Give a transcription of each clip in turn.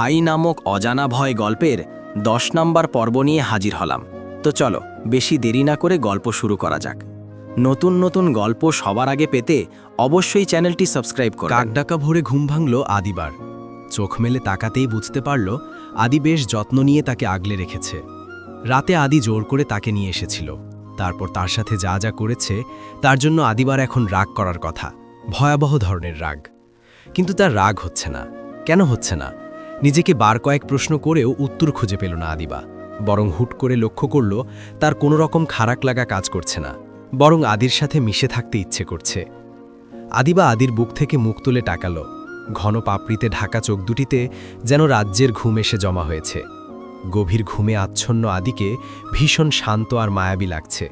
ভাই নামক অজানা ভয় গল্পের 10 নম্বর পর্ব নিয়ে হাজির হলাম। তো চলো বেশি দেরি না করে গল্প শুরু করা যাক। নতুন নতুন গল্প সবার আগে পেতে অবশ্যই চ্যানেলটি সাবস্ক্রাইব করুন। কাকডাকা ভোরে ঘুম ভাঙল আদিবার। চোখ মেলে তাকাতেই বুঝতে পারল আদি বেশ যত্ন নিয়ে তাকে আগলে রেখেছে। রাতে আদি জোর করে তাকে নিয়ে এসেছিল। তারপর তার সাথে যা যা করেছে তার জন্য আদিবার এখন রাগ করার কথা, ভয়াবহ ধরনের রাগ। কিন্তু তার রাগ হচ্ছে না। কেন হচ্ছে না? নিজেকে বার কয়েক প্রশ্ন করেও উত্তর খুঁজে পেল না আদিবা। বরং হুট করে লক্ষ্য করল তার কোনো রকম খারাপ লাগা কাজ করছে না, বরং আদির সাথে মিশে থাকতে ইচ্ছে করছে। আদিবা আদির বুক থেকে মুখ তুলে তাকালো। ঘন পাপড়িতে ঢাকা চোখ দুটিতে যেন রাজ্যের ঘুম এসে জমা হয়েছে। গভীর ঘুমে আচ্ছন্ন আদিকে ভীষণ শান্ত আর মায়াবী লাগছে।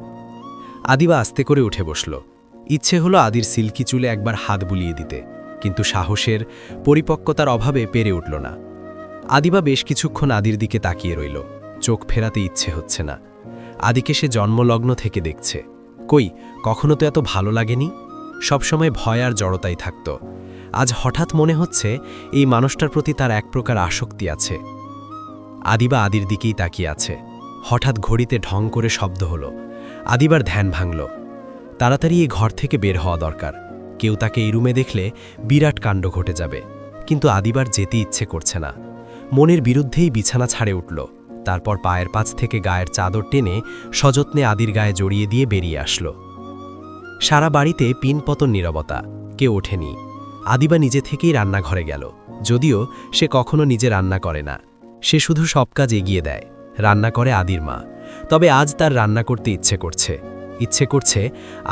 আদিবা আস্তে করে উঠে বসল। ইচ্ছে হলো আদির সিল্কি চুলে একবার হাত বুলিয়ে দিতে, কিন্তু সাহসের পরিপক্কতার অভাবে পেরে উঠল না। আদিবা বেশ কিছুক্ষণ আদির দিকে তাকিয়ে রইল। চোখ ফেরাতে ইচ্ছে হচ্ছে না। আদিকে সে জন্মলগ্ন থেকে দেখছে। কই, কখনো তো এত ভালো লাগেনি। সবসময় ভয় আর জড়তাই থাকত। আজ হঠাৎ মনে হচ্ছে এই মানুষটার প্রতি তার এক প্রকার আসক্তি আছে। আদিবা আদির দিকেই তাকিয়ে আছে। হঠাৎ ঘড়িতে ঢং করে শব্দ হলো। আদিবার ধ্যান ভাঙল। তাড়াতাড়ি এই ঘর থেকে বের হওয়া দরকার। কেউ তাকে এই রুমে দেখলে বিরাট কাণ্ড ঘটে যাবে। কিন্তু আদিবার যেতে ইচ্ছে করছে না। মনের বিরুদ্ধেই বিছানা ছাড়ে উঠল। তারপর পায়ের পাঁচ থেকে গায়ের চাদর টেনে সযত্নে আদির গায়ে জড়িয়ে দিয়ে বেরিয়ে আসলো। সারা বাড়িতে পিনপতন নীরবতা, কেউ ওঠেনি। আদিবা নিজে থেকেই রান্নাঘরে গেল। যদিও সে কখনো নিজে রান্না করে না, সে শুধু সব কাজ এগিয়ে দেয়। রান্না করে আদির মা। তবে আজ তার রান্না করতে ইচ্ছে করছে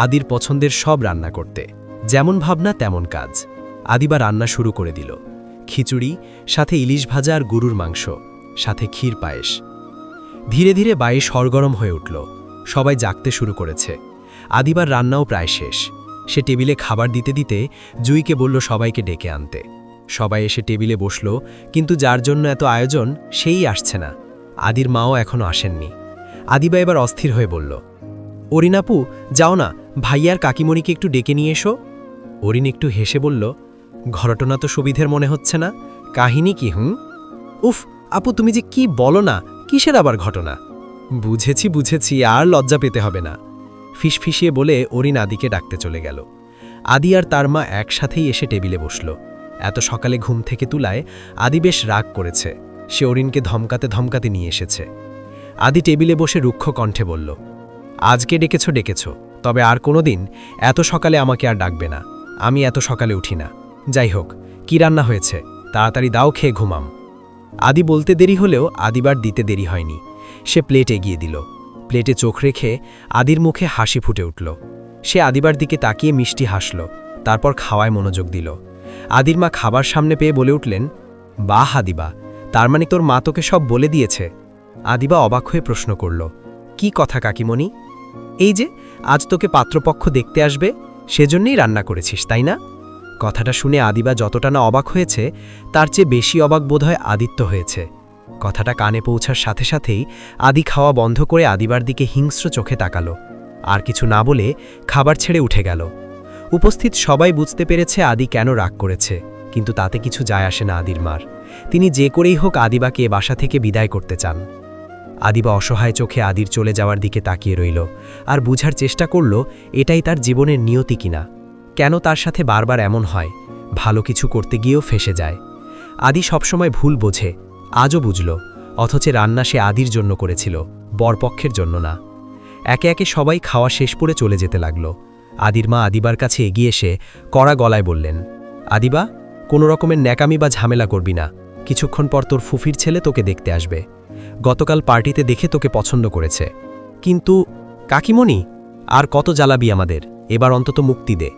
আদির পছন্দের সব রান্না করতে। যেমন ভাবনা তেমন কাজ। আদিবা রান্না শুরু করে দিল। খিচুড়ি, সাথে ইলিশ ভাজা আর গরুর মাংস, সাথে ক্ষীর পায়েস। ধীরে ধীরে বাড়ি সরগরম হয়ে উঠল। সবাই জাগতে শুরু করেছে। আদিবার রান্নাও প্রায় শেষ। সে টেবিলে খাবার দিতে দিতে জুইকে বলল সবাইকে ডেকে আনতে। সবাই এসে টেবিলে বসল, কিন্তু যার জন্য এত আয়োজন সেই আসছে না। আদির মাও এখনো আসেননি। আদিবা এবার অস্থির হয়ে বলল, অরিনাপু, যাও না, ভাইয়ার কাকিমণিকে একটু ডেকে নিয়ে এসো। অরিন একটু হেসে বলল, ঘটনা তো সুবিধের মনে হচ্ছে না, কাহিনী কি? উফ আপু, তুমি যে কি বলো না, কিসের আবার ঘটনা? বুঝেছি, আর লজ্জা পেতে হবে না, ফিসফিসিয়ে বলে অরিন আদিকে ডাকতে চলে গেল। আদি আর তার মা একসাথেই এসে টেবিলে বসল। এত সকালে ঘুম থেকে তুলায় আদি বেশ রাগ করেছে। সে অরিনকে ধমকাতে নিয়ে এসেছে। আদি টেবিলে বসে রুক্ষ কণ্ঠে বলল, আজকে ডেকেছ, তবে আর কোনো দিন এত সকালে আমাকে আর ডাকবে না। আমি এত সকালে উঠি না। যাই হোক, কি রান্না হয়েছে তাড়াতাড়ি দাও, খেয়ে ঘুমাম। আদি বলতে দেরি হলেও আদিবার দিতে দেরি হয়নি। সে প্লেট এগিয়ে দিল। প্লেটে চোখ রেখে আদির মুখে হাসি ফুটে উঠল। সে আদিবার দিকে তাকিয়ে মিষ্টি হাসল। তারপর খাওয়ায় মনোযোগ দিল। আদির মা খাবার সামনে পেয়ে বলে উঠলেন, বাহ আদিবা, তার মানে তোর মা তোকে সব বলে দিয়েছে? আদিবা অবাক হয়ে প্রশ্ন করল, কি কথা কাকিমণি? এই যে আজ তোকে পাত্রপক্ষ দেখতে আসবে, সেজন্যই রান্না করেছিস, তাই না? কথাটা শুনে আদিবা যতটা না অবাক হয়েছে, তার চেয়ে বেশি অবাক বোধহয় আদিত্য হয়েছে। কথাটা কানে পৌঁছার সাথে সাথেই আদি খাওয়া বন্ধ করে আদিবার দিকে হিংস্র চোখে তাকালো। আর কিছু না বলে খাবার ছেড়ে উঠে গেল। উপস্থিত সবাই বুঝতে পেরেছে আদি কেন রাগ করেছে, কিন্তু তাতে কিছু যায় আসে না আদির মার। তিনি যে করেই হোক আদিবাকে এ বাসা থেকে বিদায় করতে চান। আদিবা অসহায় চোখে আদির চলে যাওয়ার দিকে তাকিয়ে রইল, আর বুঝার চেষ্টা করল এটাই তার জীবনের নিয়তি কিনা। কেন তার সাথে বারবার এমন হয়? ভালো কিছু করতে গিয়েও ফেসে যায়। আদি সবসময় ভুল বোঝে, আজও বুঝল। অথচ রান্না সে আদির জন্য করেছিল, বরপক্ষের জন্য না। একে একে সবাই খাওয়া শেষ করে চলে যেতে লাগল। আদির মা আদিবার কাছে এগিয়ে এসে কড়া গলায় বললেন, আদিবা, কোনো রকমের ন্যাকামি বা ঝামেলা করবি না। কিছুক্ষণ পর তোর ফুফির ছেলে তোকে দেখতে আসবে। গতকাল পার্টিতে দেখে তোকে পছন্দ করেছে। কিন্তু কাকিমণি, আর কত জ্বালাবি আমাদের, এবার অন্তত মুক্তি দে।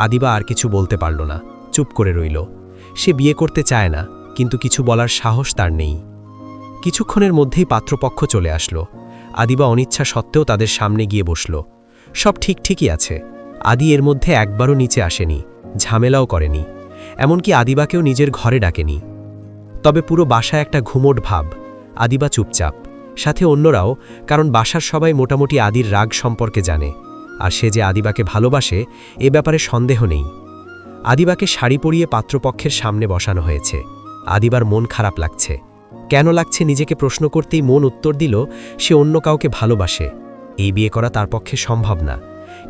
আদিবা আর কিছু বলতে পারল না, চুপ করে রইল। সে বিয়ে করতে চায় না, কিন্তু কিছু বলার সাহস তার নেই। কিছুক্ষণের মধ্যেই পাত্রপক্ষ চলে আসলো। আদিবা অনিচ্ছা সত্ত্বেও তাদের সামনে গিয়ে বসল। সব ঠিকই আছে। আদি এর মধ্যে একবারও নিচে আসেনি, ঝামেলাও করেনি, এমনকি আদিবাকেও নিজের ঘরে ডাকেনি। তবে পুরো বাসায় একটা ঘুমোট ভাব। আদিবা চুপচাপ, সাথে অন্যরাও, কারণ বাসার সবাই মোটামুটি আদির রাগ সম্পর্কে জানে। আর সে যে আদিবাকে ভালোবাসে এ ব্যাপারে সন্দেহ নেই। আদিবাকে শাড়ি পরিয়ে পাত্রপক্ষের সামনে বসানো হয়েছে। আদিবার মন খারাপ লাগছে। কেন লাগছে নিজেকে প্রশ্ন করতেই মন উত্তর দিল, সে অন্য কাউকে ভালোবাসে। এই বিয়ে করা তার পক্ষে সম্ভব না।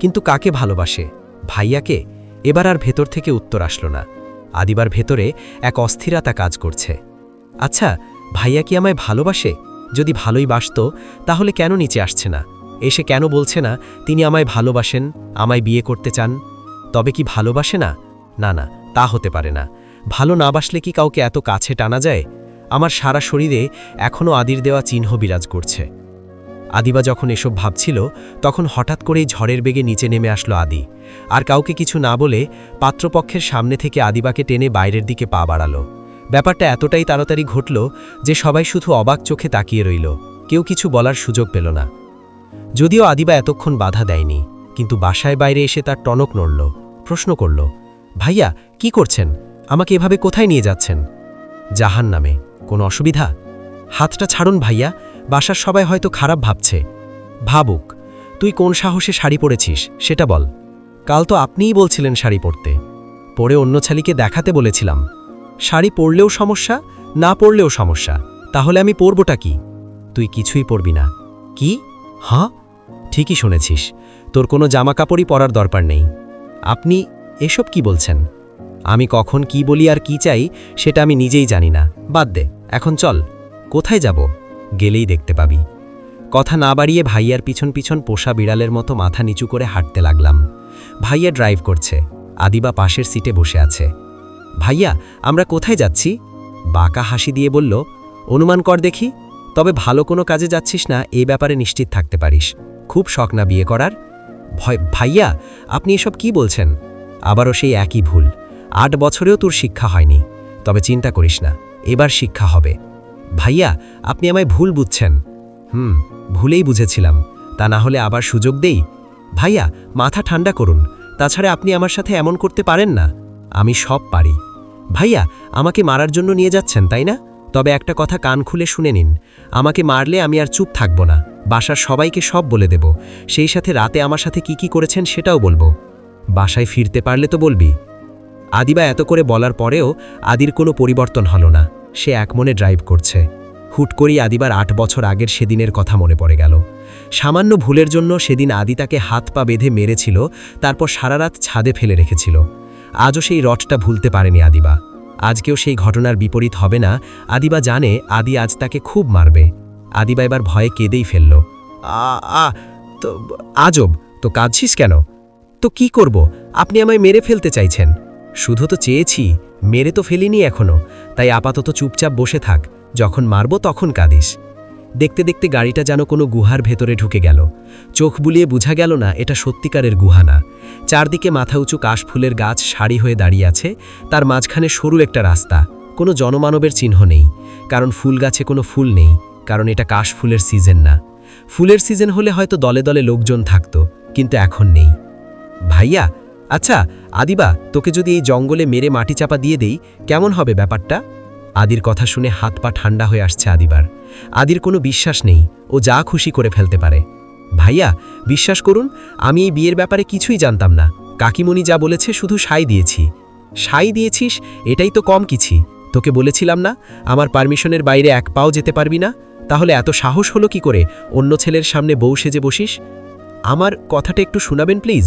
কিন্তু কাকে ভালোবাসে? ভাইয়াকে? এবার আর ভেতর থেকে উত্তর আসলো না। আদিবার ভেতরে এক অস্থিরতা কাজ করছে। আচ্ছা, ভাইয়া কি আমায় ভালোবাসে? যদি ভালোই বাসত তাহলে কেন নিচে আসছে না? এসে কেন বলছে না তিনি আমায় ভালোবাসেন, আমায় বিয়ে করতে চান? তবে কি ভালোবাসে না? না না, তা হতে পারে না। ভালো না বাসলে কি কাউকে এত কাছে টানা যায়? আমার সারা শরীরে এখনও আদির দেওয়া চিহ্ন বিরাজ করছে। আদিবা যখন এসব ভাবছিল তখন হঠাৎ করেই ঝড়ের বেগে নিচে নেমে আসলো আদি। আর কাউকে কিছু না বলে পাত্রপক্ষের সামনে থেকে আদিবাকে টেনে বাইরের দিকে পা বাড়ালো। ব্যাপারটা এতটাই তাড়াতাড়ি ঘটল যে সবাই শুধু অবাক চোখে তাকিয়ে রইল, কেউ কিছু বলার সুযোগ পেল না। যদিও আদিবা এতক্ষণ বাধা দেয়নি, কিন্তু বাসায় বাইরে এসে তার টনক নড়ল। প্রশ্ন করল, ভাইয়া কি করছেন? আমাকে এভাবে কোথায় নিয়ে যাচ্ছেন? জাহান নামে। কোনো অসুবিধা? হাতটা ছাড়ুন ভাইয়া, বাসার সবাই হয়তো খারাপ ভাবছে। ভাবুক। তুই কোন সাহসে শাড়ি পরেছিস সেটা বল। কাল তো আপনিই বলছিলেন শাড়ি পরতে। পরে অন্য ছেলেকে দেখাতে বলেছিলাম। শাড়ি পরলেও সমস্যা, না পরলেও সমস্যা, তাহলে আমি পরবটা কি? তুই কিছুই পরবি না। কি? হ্যাঁ, ঠিকই শুনেছিস। তোর কোনো জামাকাপড়ই পরার দরকার নেই। আপনি এসব কি বলছেন? আমি কখন কি বলি আর কি চাই সেটা আমি নিজেই জানি না। বাদ দে, এখন চল। কোথায় যাব? গেলেই দেখতে পাবি। কথা না বাড়িয়ে ভাইয়ার পিছন পিছন পোষা বিড়ালের মতো মাথা নিচু করে হাঁটতে লাগলাম। ভাইয়া ড্রাইভ করছে, আদিবা পাশের সিটে বসে আছে। ভাইয়া, আমরা কোথায় যাচ্ছি? বাঁকা হাসি দিয়ে বলল, অনুমান কর দেখি। তবে ভালো কোনো কাজে যাচ্ছিস না এই ব্যাপারে নিশ্চিত থাকতে পারিস। খুব শখ না বিয়ে করার? ভাইয়া, আপনি এসব কি বলছেন? আবারও সেই একই ভুল। 8 বছরেও তোর শিক্ষা হয়নি। তবে চিন্তা করিস না, এবার শিক্ষা হবে। ভাইয়া, আপনি আমায় ভুল বুঝছেন। ভুলেই বুঝেছিলাম। তা না হলে আবার সুযোগ দেই? ভাইয়া, মাথা ঠান্ডা করুন। তাছাড়া আপনি আমার সাথে এমন করতে পারেন না। আমি সব পারি। ভাইয়া, আমাকে মারার জন্য নিয়ে যাচ্ছেন তাই না? তবে একটা কথা কান খুলে শুনে নিন। আমাকে মারলে আমি আর চুপ থাকব না। বাসার সবাইকে সব বলে দেব। সেই সাথে রাতে আমার সাথে কি কি করেছেন সেটাও বলবো। বাসায় ফিরতে পারলে তো বলবি। আদিবা এত করে বলার পরেও আদির কোনো পরিবর্তন হলো না। সে একমনে ড্রাইভ করছে। হুট করেই আদিবার 8 বছর আগের সেদিনের কথা মনে পড়ে গেল। সামান্য ভুলের জন্য সেদিন আদি তাকে হাত পা বেঁধে মেরেছিল, তারপর সারা রাত ছাদে ফেলে রেখেছিল। আজও সেই রটটা ভুলতে পারেনি আদিবা। আজকেও সেই ঘটনার বিপরীত হবে না। আদিবা জানে আদি আজ তাকে খুব মারবে। আদিবা এবার ভয়ে কেঁদেই ফেলল। তো আজব, তো কাঁদছিস কেন? তো কি করব? আপনি আমায় মেরে ফেলতে চাইছেন। শুধু তো চেয়েছি, মেরে তো ফেলিনি এখনো। তাই আপাতত চুপচাপ বসে থাক, যখন মারব তখন কাঁদিস। দেখতে দেখতে গাড়িটা যেন কোনো গুহার ভেতরে ঢুকে গেল। চোখ বুলিয়ে বোঝা গেল না এটা সত্যিকারের গুহা না। চারদিকে মাথা উঁচু কাশফুলের গাছ সারি হয়ে দাঁড়িয়ে আছে, তার মাঝখানে সরু একটা রাস্তা। কোনো জনমানবের চিহ্ন নেই, কারণ ফুল গাছে কোনো ফুল নেই, কারণ এটা কাশফুলের সিজন না। ফুলের সিজন হলে হয়তো দলে দলে লোকজন থাকত, কিন্তু এখন নেই। ভাইয়া, আচ্ছা আদিবা, তোকে যদি এই জঙ্গলে মেরে মাটি চাপা দিয়ে দেই কেমন হবে ব্যাপারটা? আদির কথা শুনে হাত পা ঠান্ডা হয়ে আসছে আদিবার। আদির কোনো বিশ্বাস নেই, ও যা খুশি করে ফেলতে পারে। ভাইয়া, বিশ্বাস করুন, আমি এই বিয়ের ব্যাপারে কিছুই জানতাম না। কাকিমণি যা বলেছে শুধু সাই দিয়েছি। সাই দিয়েছিস? এটাই তো কম কিছু। তোকে বলেছিলাম না আমার পারমিশনের বাইরে এক পাও যেতে পারবি না? তাহলে এত সাহস হলো কি করে অন্য ছেলের সামনে বউ সেজে বসিস? আমার কথাটা একটু শোনাবেন প্লিজ?